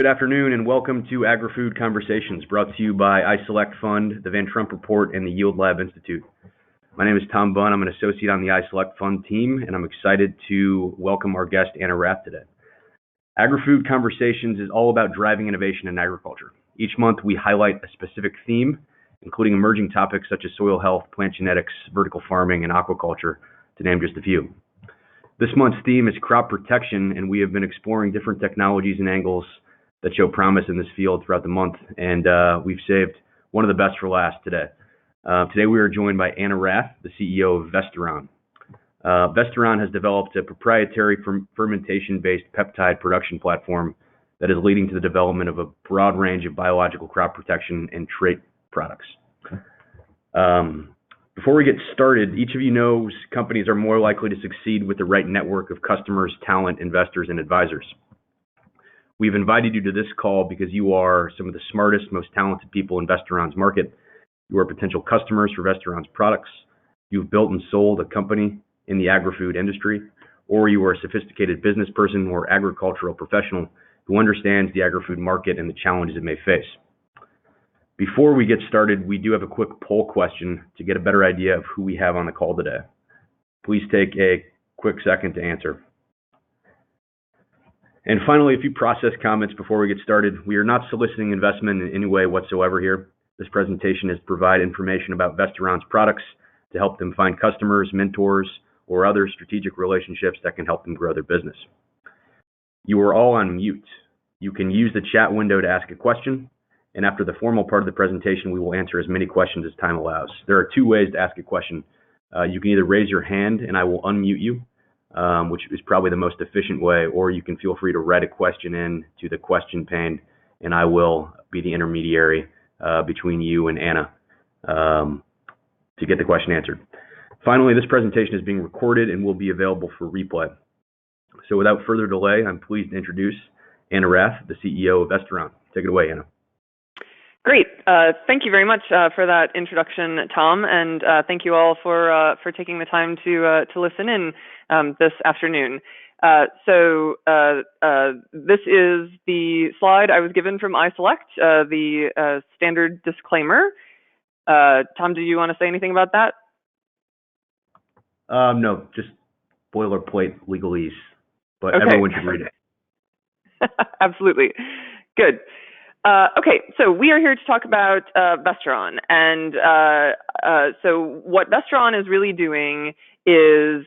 Good afternoon and welcome to Agrifood Conversations, brought to you by iSelect Fund, the Van Trump Report, and the Yield Lab Institute. My name is Tom Bunn. I'm an associate on the iSelect Fund team, and I'm excited to welcome our guest, Anna Rath, today. Agrifood Conversations is all about driving innovation in agriculture. Each month, we highlight a specific theme, including emerging topics such as soil health, plant genetics, vertical farming, and aquaculture, to name just a few. This month's theme is crop protection, and we have been exploring different technologies and angles that show promise in this field throughout the month, and we've saved one of the best for last today. Today we are joined by Anna Rath, the CEO of Vestaron. Vestaron has developed a proprietary fermentation-based peptide production platform that is leading to the development of a broad range of biological crop protection and trait products. Before we get started, each of you knows companies are more likely to succeed with the right network of customers, talent, investors, and advisors. We've invited you to this call because you are some of the smartest, most talented people in Vestaron's market. You are potential customers for Vestaron's products. You've built and sold a company in the agri-food industry, or you are a sophisticated business person or agricultural professional who understands the agri-food market and the challenges it may face. Before we get started, we do have a quick poll question to get a better idea of who we have on the call today. Please take a quick second to answer. And finally, a few process comments before we get started. We are not soliciting investment in any way whatsoever here. This presentation is to provide information about Vestaron's products to help them find customers, mentors, or other strategic relationships that can help them grow their business. You are all on mute. You can use the chat window to ask a question, and after the formal part of the presentation, we will answer as many questions as time allows. There are two ways to ask a question. You can either raise your hand and I will unmute you, which is probably the most efficient way, or you can feel free to write a question in to the question pane, and I will be the intermediary between you and Anna to get the question answered. Finally, this presentation is being recorded and will be available for replay. So without further delay, I'm pleased to introduce Anna Rath, the CEO of Vestaron. Take it away, Anna. Great. Thank you very much for that introduction, Tom, and thank you all for taking the time to listen in this afternoon. So this is the slide I was given from iSelect, the standard disclaimer. Tom, do you want to say anything about that? No, just boilerplate legalese, but okay. Everyone should read it. Absolutely. Good. Okay, so we are here to talk about Vestaron, and so what Vestaron is really doing is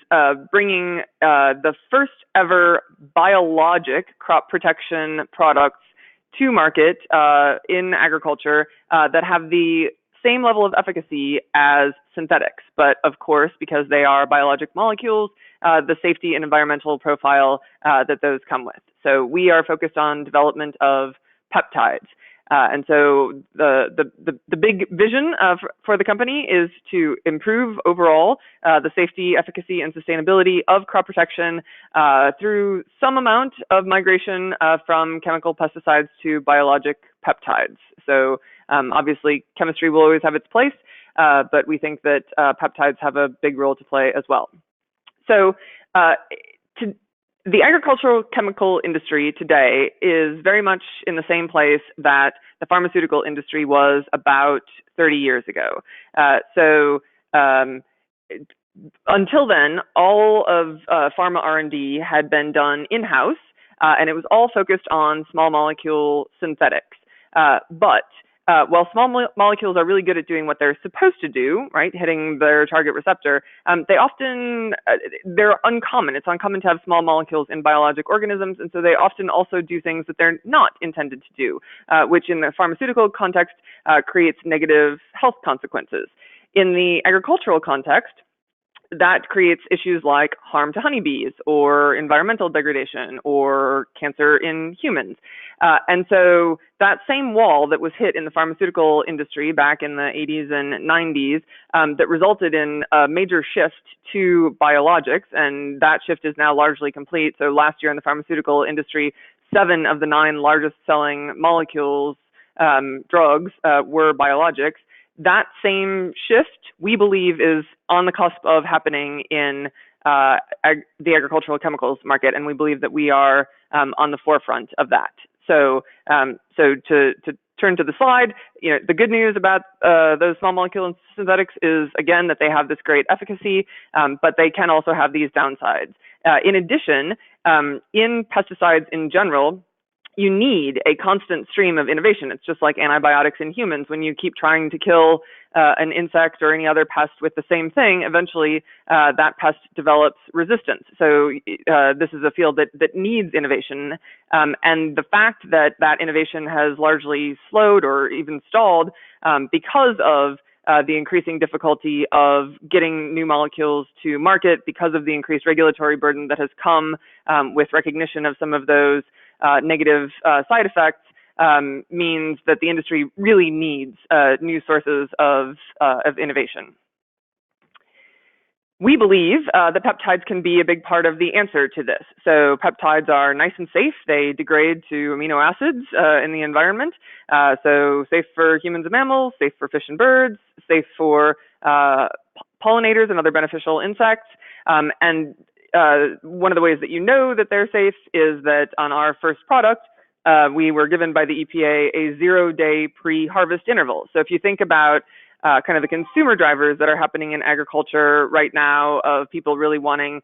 bringing the first ever biologic crop protection products to market in agriculture that have the same level of efficacy as synthetics, but of course, because they are biologic molecules, the safety and environmental profile that those come with. So we are focused on development of peptides. And so the big vision for the company is to improve overall the safety, efficacy, and sustainability of crop protection through some amount of migration from chemical pesticides to biologic peptides. So obviously chemistry will always have its place, but we think that peptides have a big role to play as well. So the agricultural chemical industry today is very much in the same place that the pharmaceutical industry was about 30 years ago. Until then, all of pharma R&D had been done in-house, and it was all focused on small molecule synthetics. But while small molecules are really good at doing what they're supposed to do, right, hitting their target receptor, they're uncommon. It's uncommon to have small molecules in biologic organisms, and so they often also do things that they're not intended to do, which in the pharmaceutical context creates negative health consequences. In the agricultural context, that creates issues like harm to honeybees or environmental degradation or cancer in humans. And so that same wall that was hit in the pharmaceutical industry back in the 80s and 90s that resulted in a major shift to biologics, and that shift is now largely complete. So last year in the pharmaceutical industry, 7 of the 9 largest selling molecules, drugs, were biologics. That same shift, we believe, is on the cusp of happening in the agricultural chemicals market, and we believe that we are on the forefront of that. So, to turn to the slide, the good news about those small molecule synthetics is, again, that they have this great efficacy, but they can also have these downsides. In addition, in pesticides in general, you need a constant stream of innovation. It's just like antibiotics in humans. When you keep trying to kill an insect or any other pest with the same thing, eventually that pest develops resistance. So this is a field that needs innovation. And the fact that that innovation has largely slowed or even stalled because of the increasing difficulty of getting new molecules to market, because of the increased regulatory burden that has come with recognition of some of those negative side effects, means that the industry really needs new sources of innovation. We believe that peptides can be a big part of the answer to this. So peptides are nice and safe. They degrade to amino acids in the environment. So safe for humans and mammals, safe for fish and birds, safe for pollinators and other beneficial insects. And one of the ways that you know that they're safe is that on our first product, we were given by the EPA a 0-day pre-harvest interval. So if you think about kind of the consumer drivers that are happening in agriculture right now, of people really wanting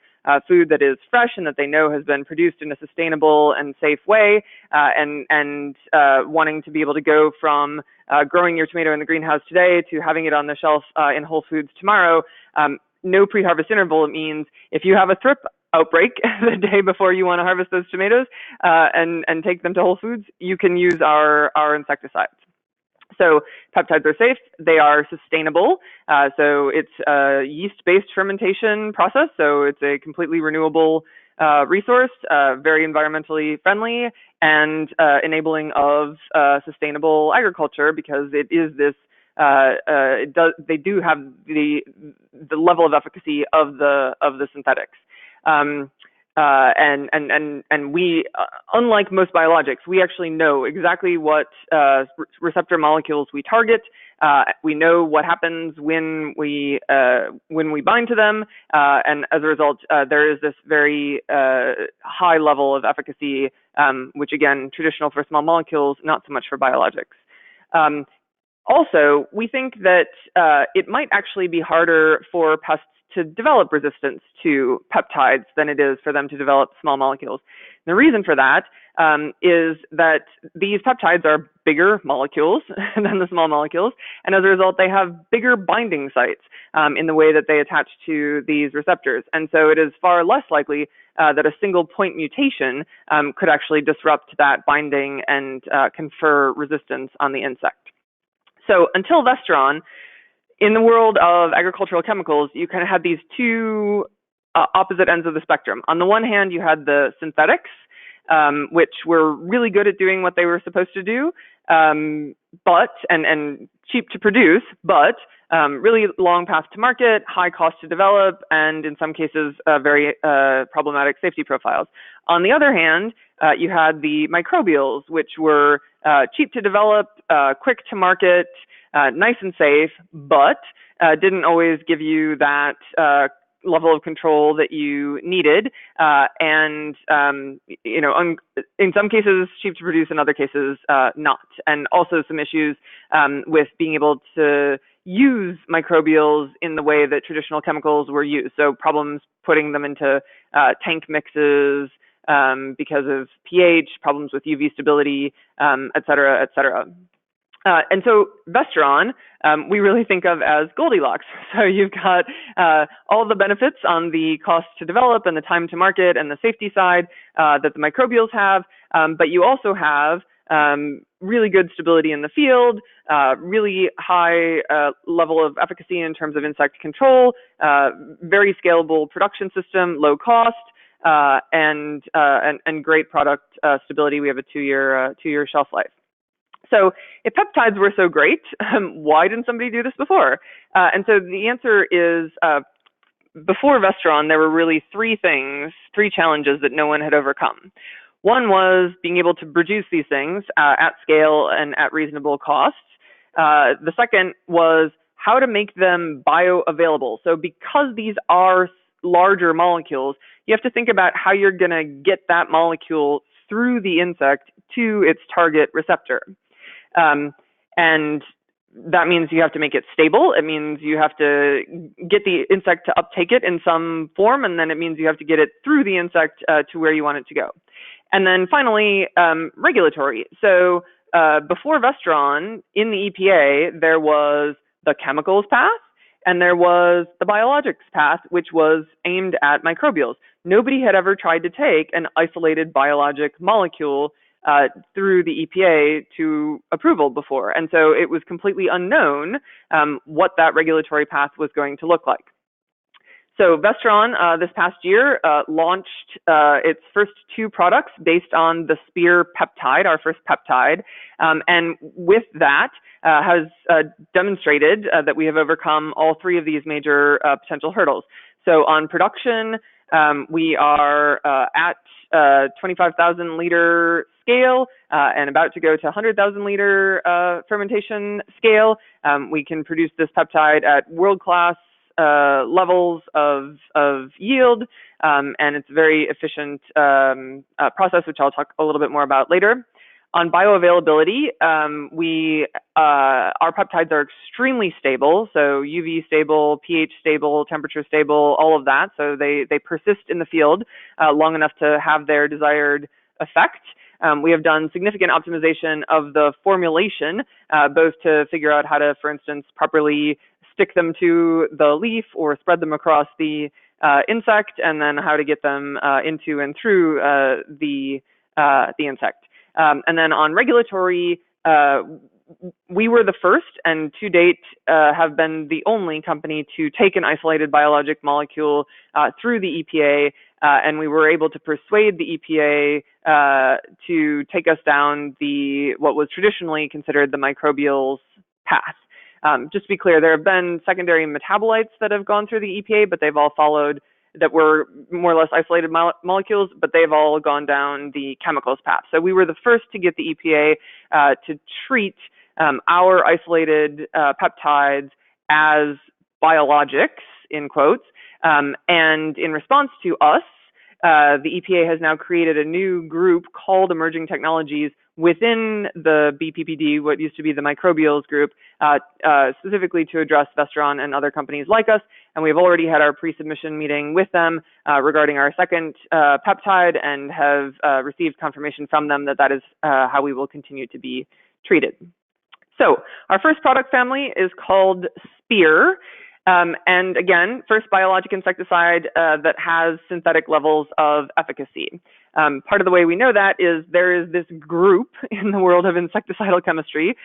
food that is fresh and that they know has been produced in a sustainable and safe way, and wanting to be able to go from growing your tomato in the greenhouse today to having it on the shelf in Whole Foods tomorrow, no pre-harvest interval means if you have a thrip outbreak the day before you want to harvest those tomatoes and take them to Whole Foods, you can use our insecticides. So peptides are safe. They are sustainable. So it's a yeast-based fermentation process. So it's a completely renewable resource, very environmentally friendly, and enabling of sustainable agriculture, because it is this. They do have the level of efficacy of the synthetics. And we, unlike most biologics, we actually know exactly what receptor molecules we target. We know what happens when we bind to them, and as a result, there is this very high level of efficacy, which again, traditional for small molecules, not so much for biologics. Also, we think that it might actually be harder for pests to develop resistance to peptides than it is for them to develop small molecules. And the reason for that is that these peptides are bigger molecules than the small molecules, and as a result, they have bigger binding sites in the way that they attach to these receptors. And so it is far less likely that a single point mutation could actually disrupt that binding and confer resistance on the insect. So until Vestaron, in the world of agricultural chemicals, you kind of had these two opposite ends of the spectrum. On the one hand, you had the synthetics, which were really good at doing what they were supposed to do, but cheap to produce, but really long path to market, high cost to develop, and in some cases, very problematic safety profiles. On the other hand, you had the microbials, which were cheap to develop, quick to market, nice and safe, but didn't always give you that level of control that you needed, and in some cases cheap to produce, in other cases not, and also some issues with being able to use microbials in the way that traditional chemicals were used. So problems putting them into tank mixes because of pH, problems with UV stability, et cetera, et cetera. And so Vestaron, we really think of as Goldilocks. So you've got all the benefits on the cost to develop and the time to market and the safety side that the microbials have, but you also have really good stability in the field, really high level of efficacy in terms of insect control, very scalable production system, low cost, and great product stability. We have a two-year shelf life. So if peptides were so great, why didn't somebody do this before? And so the answer is, before Vestaron, there were really three challenges that no one had overcome. One was being able to produce these things at scale and at reasonable costs. The second was how to make them bioavailable. So because these are larger molecules, you have to think about how you're going to get that molecule through the insect to its target receptor. And that means you have to make it stable. It means you have to get the insect to uptake it in some form, and then it means you have to get it through the insect to where you want it to go. And then finally, regulatory. So before Vestaron, in the EPA, there was the chemicals path, and there was the biologics path, which was aimed at microbials. Nobody had ever tried to take an isolated biologic molecule through the EPA to approval before. And so it was completely unknown what that regulatory path was going to look like. So Vestaron this past year launched its first 2 products based on the Spear peptide, our first peptide, and with that has demonstrated that we have overcome all 3 of these major potential hurdles. So on production, we are at 25,000 liter scale and about to go to 100,000 liter fermentation scale. We can produce this peptide at world-class levels of yield, and it's a very efficient process, which I'll talk a little bit more about later. On bioavailability, our peptides are extremely stable, so UV stable, pH stable, temperature stable, all of that. So they persist in the field long enough to have their desired effect. We have done significant optimization of the formulation, both to figure out how to, for instance, properly stick them to the leaf or spread them across the insect, and then how to get them into and through the insect. And then on regulatory, we were the first, and to date have been the only company to take an isolated biologic molecule through the EPA, and we were able to persuade the EPA to take us down what was traditionally considered the microbials path. Just to be clear, there have been secondary metabolites that have gone through the EPA, but they've all followed that were more or less isolated molecules, but they've all gone down the chemicals path. So we were the first to get the EPA to treat our isolated peptides as biologics, in quotes. And in response to us, the EPA has now created a new group called Emerging Technologies within the BPPD, what used to be the microbials group, specifically to address Vestaron and other companies like us. And we've already had our pre-submission meeting with them regarding our second peptide, and have received confirmation from them that that is how we will continue to be treated. So our first product family is called Spear. And again, first biologic insecticide that has synthetic levels of efficacy. Part of the way we know that is there is this group in the world of insecticidal chemistry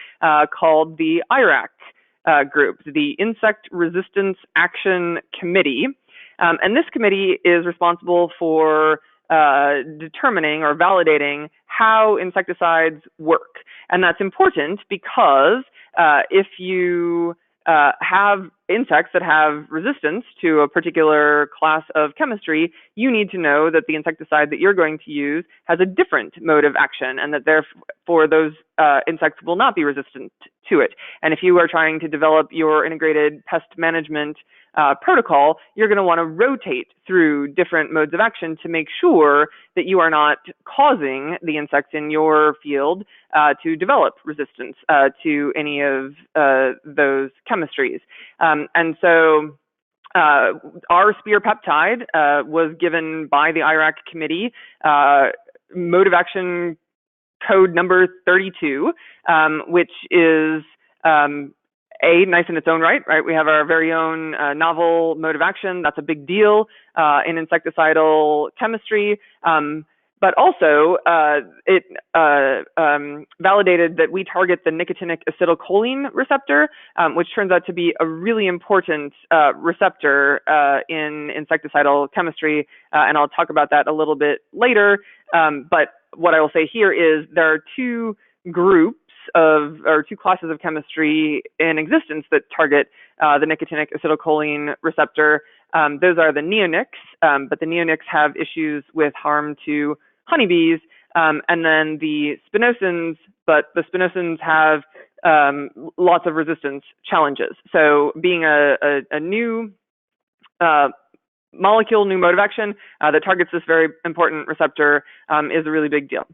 called the IRAC group, the Insect Resistance Action Committee. And this committee is responsible for determining or validating how insecticides work. And that's important because if you have insects that have resistance to a particular class of chemistry, you need to know that the insecticide that you're going to use has a different mode of action, and that therefore those insects will not be resistant to it. And if you are trying to develop your integrated pest management protocol, you're going to want to rotate through different modes of action to make sure that you are not causing the insects in your field to develop resistance to any of those chemistries. And so our Spear peptide was given by the IRAC committee mode of action code number 32, which is nice in its own right? We have our very own novel mode of action. That's a big deal in insecticidal chemistry. But also, it validated that we target the nicotinic acetylcholine receptor, which turns out to be a really important receptor in insecticidal chemistry, and I'll talk about that a little bit later. But what I will say here is there are two classes of chemistry in existence that target the nicotinic acetylcholine receptor. Those are the neonics, but the neonics have issues with harm to honeybees, and then the spinosins, but the spinosins have lots of resistance challenges. So being a new molecule, new mode of action that targets this very important receptor is a really big deal.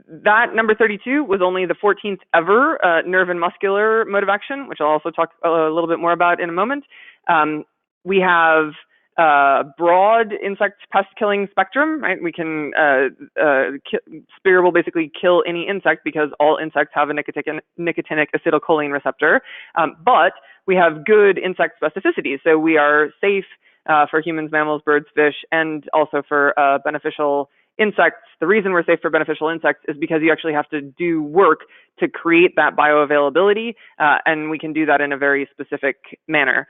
that number 32 was only the 14th ever nerve and muscular mode of action, which I'll also talk a little bit more about in a moment. We have broad insect pest killing spectrum, right? We can, Spear will basically kill any insect because all insects have a nicotinic acetylcholine receptor, but we have good insect specificity. So we are safe for humans, mammals, birds, fish, and also for beneficial insects. The reason we're safe for beneficial insects is because you actually have to do work to create that bioavailability, and we can do that in a very specific manner.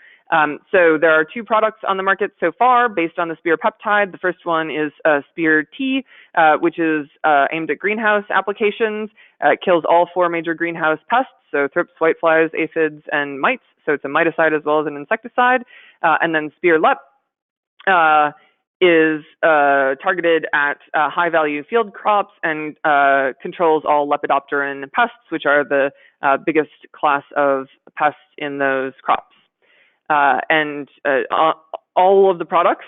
So there are two products on the market so far based on the Spear peptide. The first one is Spear T, which is aimed at greenhouse applications. It kills all 4 major greenhouse pests, so thrips, whiteflies, aphids, and mites. So it's a miticide as well as an insecticide. And then Spear Lep is targeted at high-value field crops and controls all lepidopteran pests, which are the biggest class of pests in those crops. And all of the products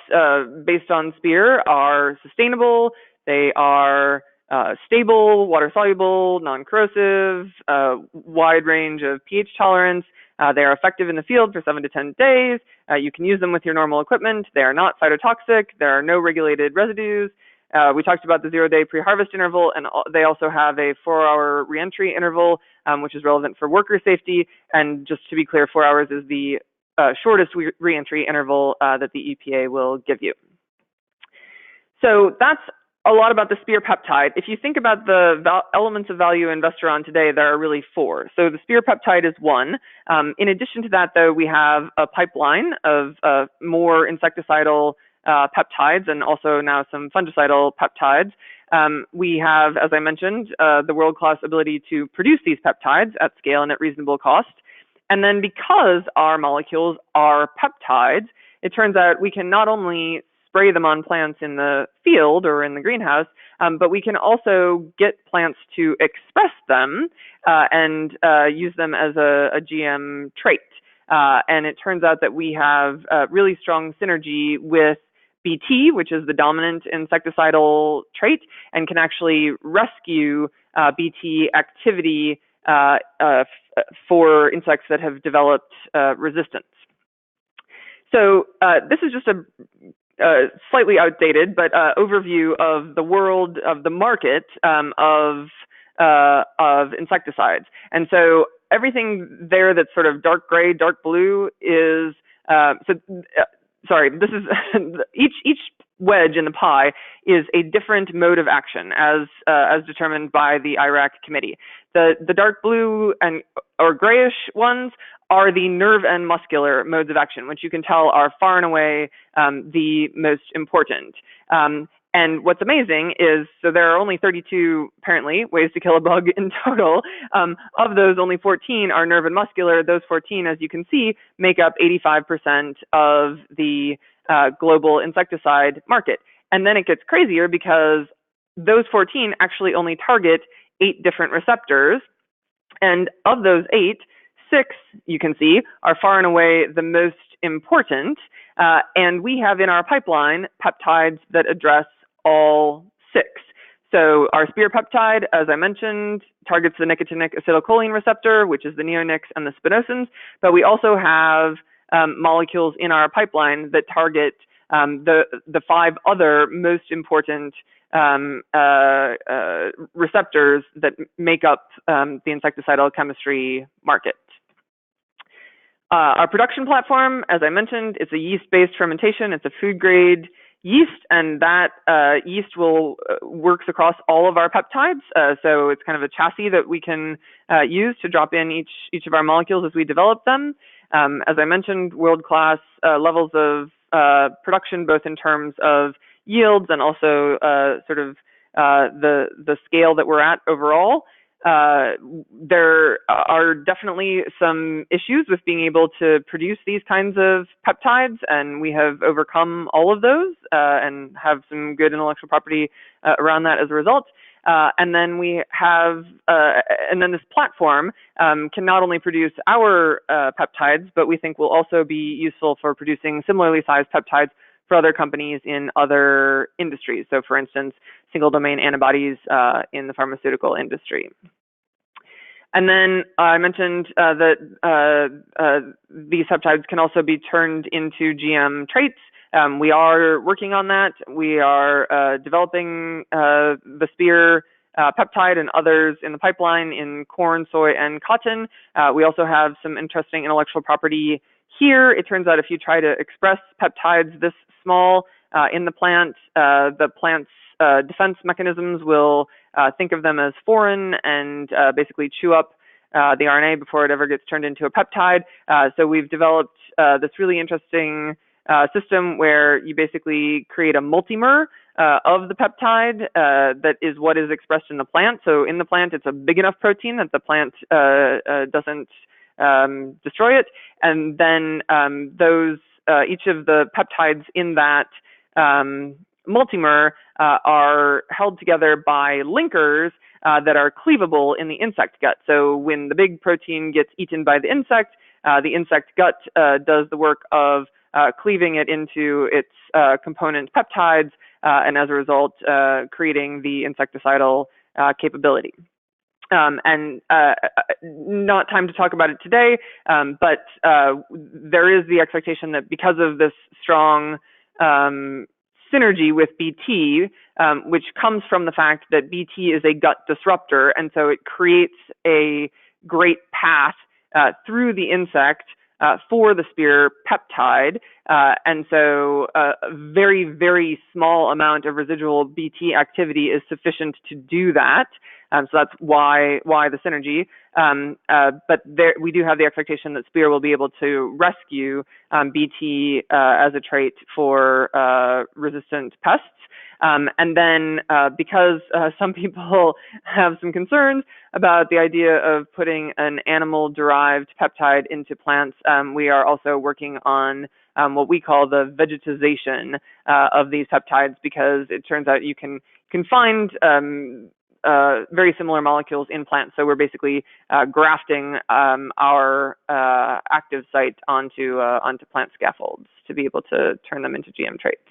based on Spear are sustainable. They are stable, water-soluble, non-corrosive, wide range of pH tolerance. They are effective in the field for 7 to 10 days. You can use them with your normal equipment. They are not phytotoxic. There are no regulated residues. We talked about the 0-day pre-harvest interval, and they also have a 4-hour reentry interval, which is relevant for worker safety. And just to be clear, 4 hours is the shortest reentry interval that the EPA will give you. So that's a lot about the Spear peptide. If you think about the elements of value in Vestaron today, there are really 4. So the Spear peptide is one. In addition to that, though, we have a pipeline of more insecticidal peptides and also now some fungicidal peptides. We have, as I mentioned, the world-class ability to produce these peptides at scale and at reasonable cost. And then because our molecules are peptides, it turns out we can not only spray them on plants in the field or in the greenhouse, but we can also get plants to express them and use them as a GM trait. And it turns out that we have really strong synergy with BT, which is the dominant insecticidal trait, and can actually rescue BT activity for insects that have developed resistance. So this is just a slightly outdated, but overview of the world of the market of insecticides. And so everything there that's sort of dark gray, dark blue is sorry. This is each wedge in the pie is a different mode of action as determined by the IRAC committee. The dark blue or grayish ones are the nerve and muscular modes of action, which you can tell are far and away the most important. And what's amazing is, so there are only 32, apparently, ways to kill a bug in total. Of those, only 14 are nerve and muscular. Those 14, as you can see, make up 85% of the global insecticide market. And then it gets crazier because those 14 actually only target 8 different receptors. And of those 8, 6, you can see, are far and away the most important. And we have in our pipeline peptides that address all 6. So our Spear peptide, as I mentioned, targets the nicotinic acetylcholine receptor, which is the neonics and the spinosins. But we also have molecules in our pipeline that target the 5 other most important receptors that make up the insecticidal chemistry market. Our production platform, as I mentioned, it's a yeast-based fermentation. It's a food-grade yeast, and that yeast works across all of our peptides. So it's kind of a chassis that we can use to drop in each of our molecules as we develop them. As I mentioned, world-class levels of production, both in terms of yields and also sort of the scale that we're at overall. There are definitely some issues with being able to produce these kinds of peptides, and we have overcome all of those and have some good intellectual property around that as a result. And then we have, and then this platform can not only produce our peptides, but we think will also be useful for producing similarly sized peptides for other companies in other industries. So for instance, single domain antibodies in the pharmaceutical industry. And then I mentioned that these peptides can also be turned into GM traits. We are working on that. We are developing the spear peptide and others in the pipeline in corn, soy, and cotton. We also have some interesting intellectual property here. It turns out if you try to express peptides this small in the plant's defense mechanisms will think of them as foreign and basically chew up the RNA before it ever gets turned into a peptide. So we've developed this really interesting system where you basically create a multimer of the peptide that is what is expressed in the plant. So in the plant, it's a big enough protein that the plant doesn't destroy it. And then each of the peptides in that multimer are held together by linkers that are cleavable in the insect gut. So when the big protein gets eaten by the insect gut does the work of cleaving it into its component peptides, and as a result, creating the insecticidal capability. And not time to talk about it today, but there is the expectation that because of this strong synergy with BT, which comes from the fact that BT is a gut disruptor, and so it creates a great path through the insect for the spear peptide, and so a very, very small amount of residual BT activity is sufficient to do that. So that's why the synergy. But we do have the expectation that spear will be able to rescue BT as a trait for resistant pests. And then because some people have some concerns about the idea of putting an animal-derived peptide into plants, we are also working on what we call the vegetization of these peptides, because it turns out you can find very similar molecules in plants. So we're basically grafting our active site onto plant scaffolds to be able to turn them into GM traits.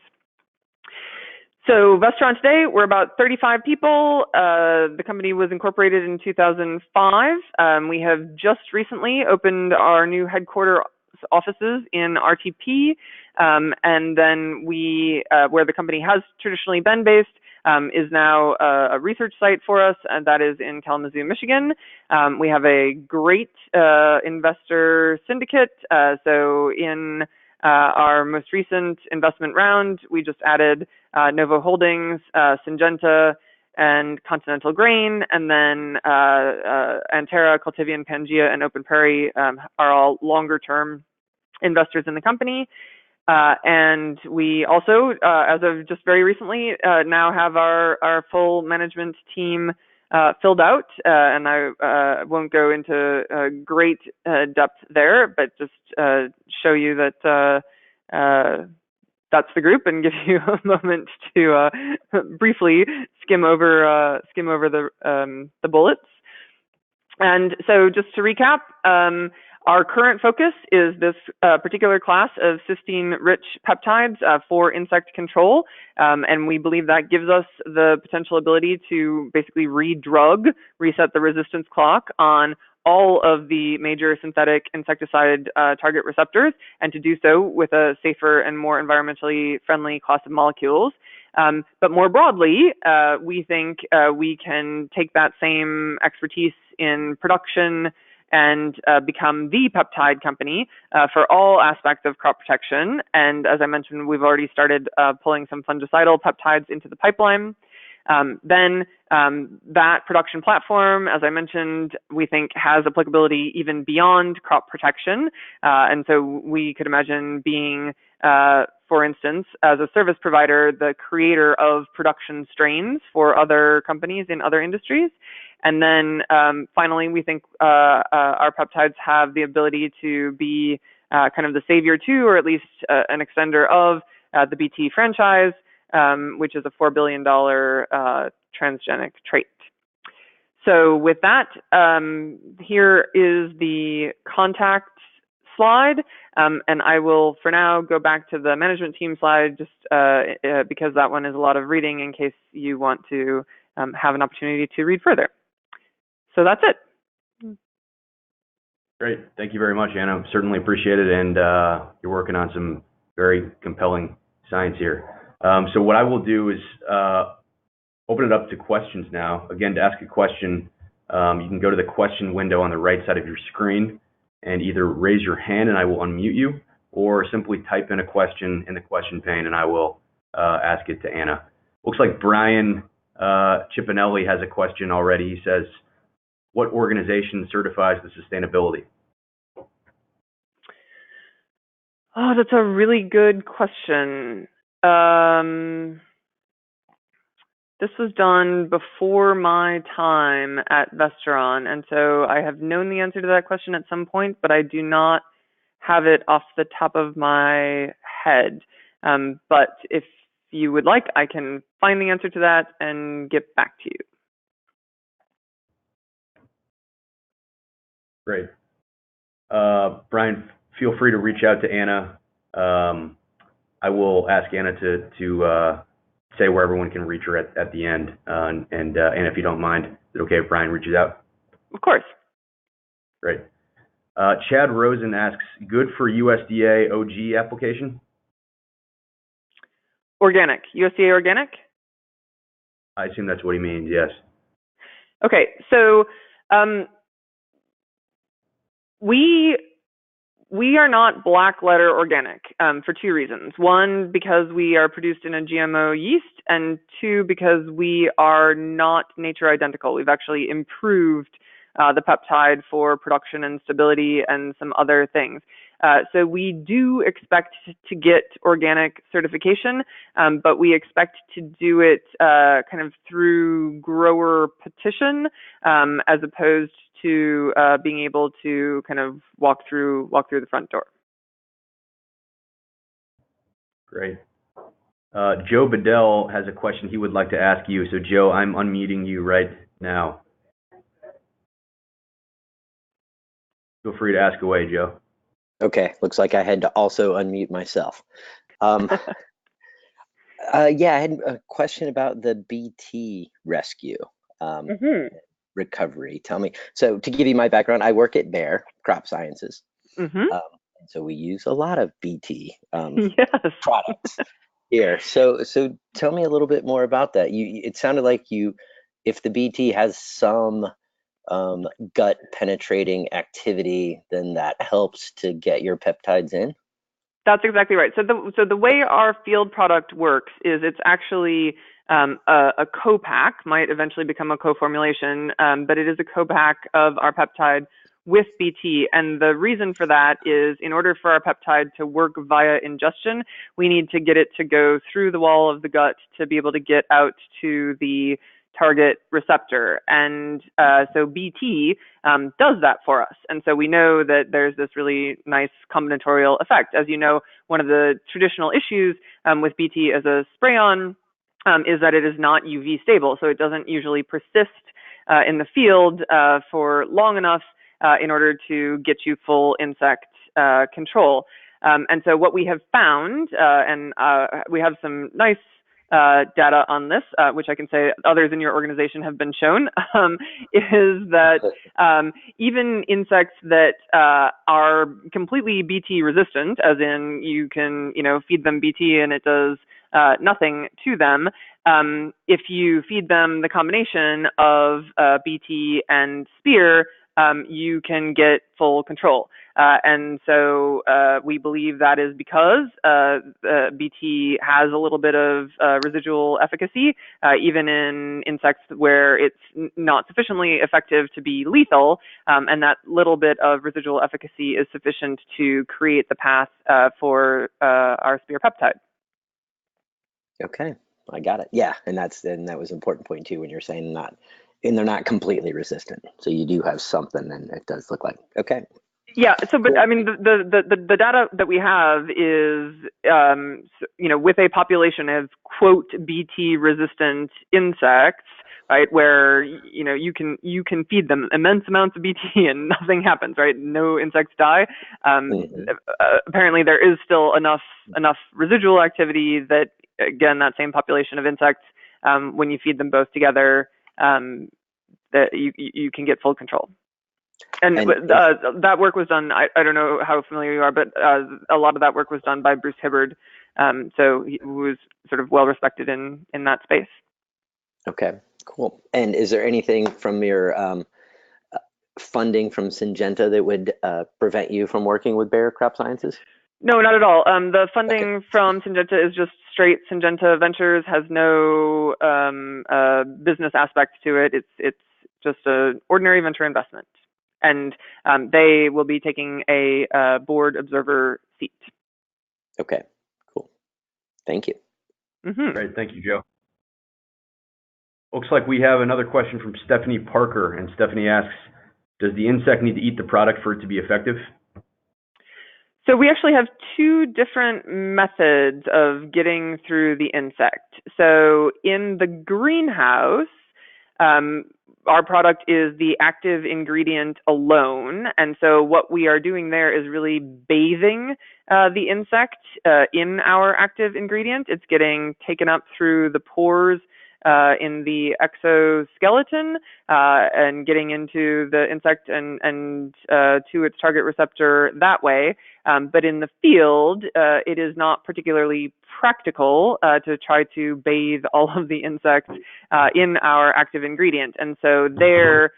So Vestaron today, we're about 35 people. The company was incorporated in 2005. We have just recently opened our new headquarters offices in RTP, and then where the company has traditionally been based, is now a research site for us, and that is in Kalamazoo, Michigan. We have a great investor syndicate. So in our most recent investment round, we just added Novo Holdings, Syngenta, and Continental Grain, and then Antera, Cultivian, Pangea, and Open Prairie are all longer-term investors in the company. And we also, as of just very recently, now have our full management team filled out, and I won't go into great depth there, but just show you that that's the group and give you a moment to briefly skim over the bullets. And so just to recap, our current focus is this particular class of cysteine-rich peptides for insect control, and we believe that gives us the potential ability to basically reset the resistance clock on all of the major synthetic insecticide target receptors, and to do so with a safer and more environmentally friendly class of molecules. But more broadly, we think we can take that same expertise in production and become the peptide company for all aspects of crop protection. And as I mentioned, we've already started pulling some fungicidal peptides into the pipeline. Then that production platform, as I mentioned, we think has applicability even beyond crop protection. And so we could imagine being, for instance, as a service provider, the creator of production strains for other companies in other industries. And then finally, we think our peptides have the ability to be kind of the savior to, or at least an extender of, the BT franchise, which is a $4 billion transgenic trait. So with that, here is the contact slide. And I will, for now, go back to the management team slide just because that one is a lot of reading in case you want to have an opportunity to read further. So that's it. Great. Thank you very much, Anna. Certainly appreciate it. And you're working on some very compelling science here. So what I will do is open it up to questions now. Again, to ask a question, you can go to the question window on the right side of your screen and either raise your hand and I will unmute you, or simply type in a question in the question pane and I will ask it to Anna. Looks like Brian Chipinelli has a question already. He says, what organization certifies the sustainability? Oh, that's a really good question. This was done before my time at Vestaron, and so I have known the answer to that question at some point, but I do not have it off the top of my head. But if you would like, I can find the answer to that and get back to you. Great. Brian, feel free to reach out to Anna. I will ask Anna to say where everyone can reach her at the end. And Anna, if you don't mind, is it okay if Brian reaches out? Of course. Great. Chad Rosen asks, good for USDA OG application? Organic, USDA Organic? I assume that's what he means, yes. Okay, so we are not Blackletter Organic for two reasons. One, because we are produced in a GMO yeast, and two, because we are not nature identical. We've actually improved the peptide for production and stability and some other things. So we do expect to get organic certification, but we expect to do it kind of through grower petition as opposed to being able to kind of walk through the front door. Great. Joe Bedell has a question he would like to ask you. So Joe, I'm unmuting you right now. Feel free to ask away, Joe. Okay, looks like I had to also unmute myself. Yeah, I had a question about the BT rescue recovery. Tell me. So to give you my background, I work at Bayer Crop Sciences. So we use a lot of BT products here. So tell me a little bit more about that. It sounded like if the BT has some gut penetrating activity, then that helps to get your peptides in? That's exactly right. So the way our field product works is it's actually a co-pack, might eventually become a co-formulation, but it is a co-pack of our peptide with BT. And the reason for that is in order for our peptide to work via ingestion, we need to get it to go through the wall of the gut to be able to get out to the target receptor. And so BT does that for us. And so we know that there's this really nice combinatorial effect. As you know, one of the traditional issues with BT as a spray-on is that it is not UV stable. So it doesn't usually persist in the field for long enough in order to get you full insect control. And so what we have found, and we have some nice data on this, which I can say others in your organization have been shown, is that even insects that are completely BT resistant, as in you can feed them BT and it does nothing to them, if you feed them the combination of BT and spear, you can get full control. And so we believe that is because BT has a little bit of residual efficacy, even in insects where it's not sufficiently effective to be lethal, and that little bit of residual efficacy is sufficient to create the path for our spear peptide. Okay, I got it. Yeah, and that was an important point too when you're saying they're not completely resistant. So you do have something, and it does look like okay. Yeah. So, but I mean, the data that we have is, with a population of quote BT resistant insects, right? Where you can feed them immense amounts of BT and nothing happens, right? No insects die. Apparently, there is still enough residual activity that, again, that same population of insects, when you feed them both together, that you can get full control. And that work was done. I don't know how familiar you are, but a lot of that work was done by Bruce Hibbard. So he was sort of well respected in that space. Okay, cool. And is there anything from your funding from Syngenta that would prevent you from working with Bayer Crop Sciences? No, not at all. The funding from Syngenta is just straight Syngenta Ventures, has no business aspect to it. It's just an ordinary venture investment. And they will be taking a board observer seat. Okay, cool. Thank you. Great, thank you, Joe. Looks like we have another question from Stephanie Parker, and Stephanie asks, does the insect need to eat the product for it to be effective? So we actually have two different methods of getting through the insect. So in the greenhouse, our product is the active ingredient alone. And so what we are doing there is really bathing the insect in our active ingredient. It's getting taken up through the pores in the exoskeleton and getting into the insect and to its target receptor that way. But in the field, it is not particularly practical to try to bathe all of the insects in our active ingredient. And so there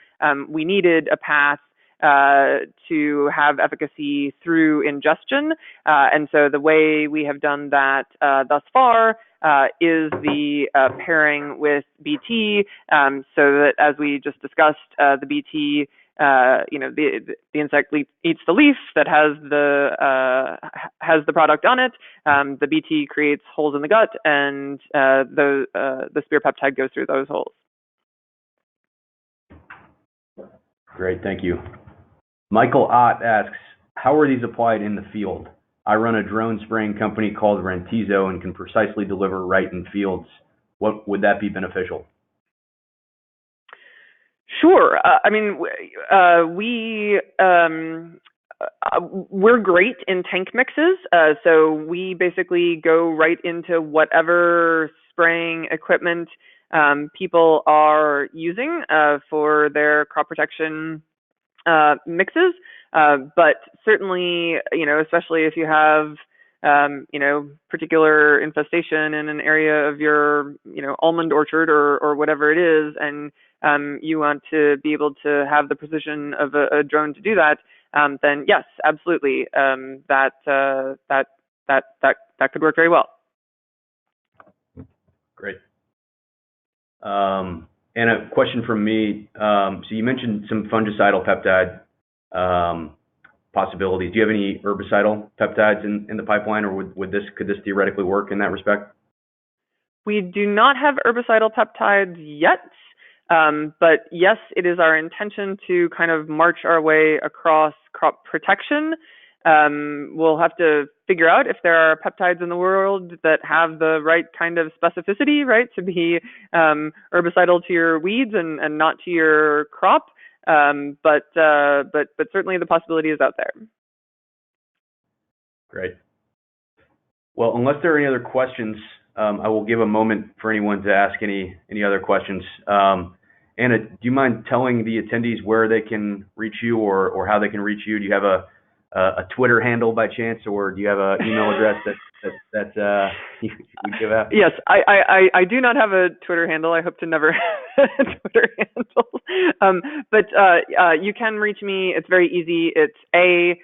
we needed a path to have efficacy through ingestion. And so the way we have done that thus far is the pairing with BT, so that, as we just discussed, the BT, the insect eats the leaf that has the product on it. The BT creates holes in the gut, and the spear peptide goes through those holes. Great, thank you. Michael Ott asks, how are these applied in the field? I run a drone spraying company called Rentizo and can precisely deliver right in fields. What would that be beneficial? Sure. We're great in tank mixes. So we basically go right into whatever spraying equipment people are using for their crop protection mixes. But certainly, especially if you have, particular infestation in an area of your, almond orchard or whatever it is, and you want to be able to have the precision of a drone to do that, then yes, absolutely, that could work very well. Great. And a question from me. So you mentioned some fungicidal peptide possibilities. Do you have any herbicidal peptides in the pipeline, or could this theoretically work in that respect? We do not have herbicidal peptides yet, but yes, it is our intention to kind of march our way across crop protection. We'll have to figure out if there are peptides in the world that have the right kind of specificity, right, to be herbicidal to your weeds and not to your crop. But certainly the possibility is out there. Great. Well, unless there are any other questions, I will give a moment for anyone to ask any other questions. Anna, do you mind telling the attendees where they can reach you or how they can reach you? Do you have a Twitter handle by chance, or do you have an email address that you would give out? Yes, I do not have a Twitter handle. I hope to never have a Twitter handle. But you can reach me. It's very easy. It's A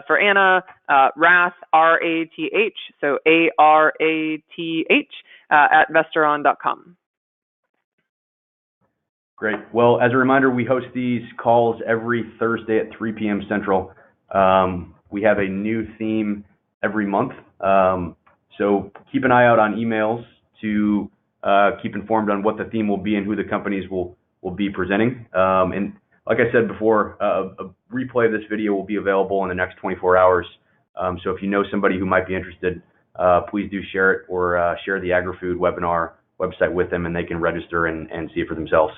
for Anna, Rath, R-A-T-H, so A-R-A-T-H, at Vestaron.com. Great. Well, as a reminder, we host these calls every Thursday at 3 p.m. Central. We have a new theme every month. So keep an eye out on emails to keep informed on what the theme will be and who the companies will be presenting. And like I said before, a replay of this video will be available in the next 24 hours. So if you know somebody who might be interested, please do share it or share the Agrifood webinar website with them, and they can register and see it for themselves.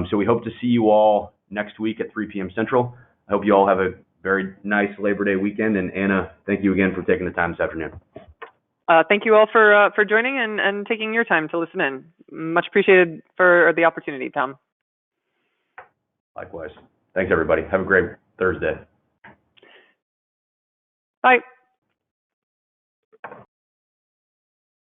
So we hope to see you all next week at 3 p.m. Central. I hope you all have a very nice Labor Day weekend. And Anna, thank you again for taking the time this afternoon. Thank you all for joining and taking your time to listen in. Much appreciated for the opportunity, Tom. Likewise. Thanks, everybody. Have a great Thursday. Bye.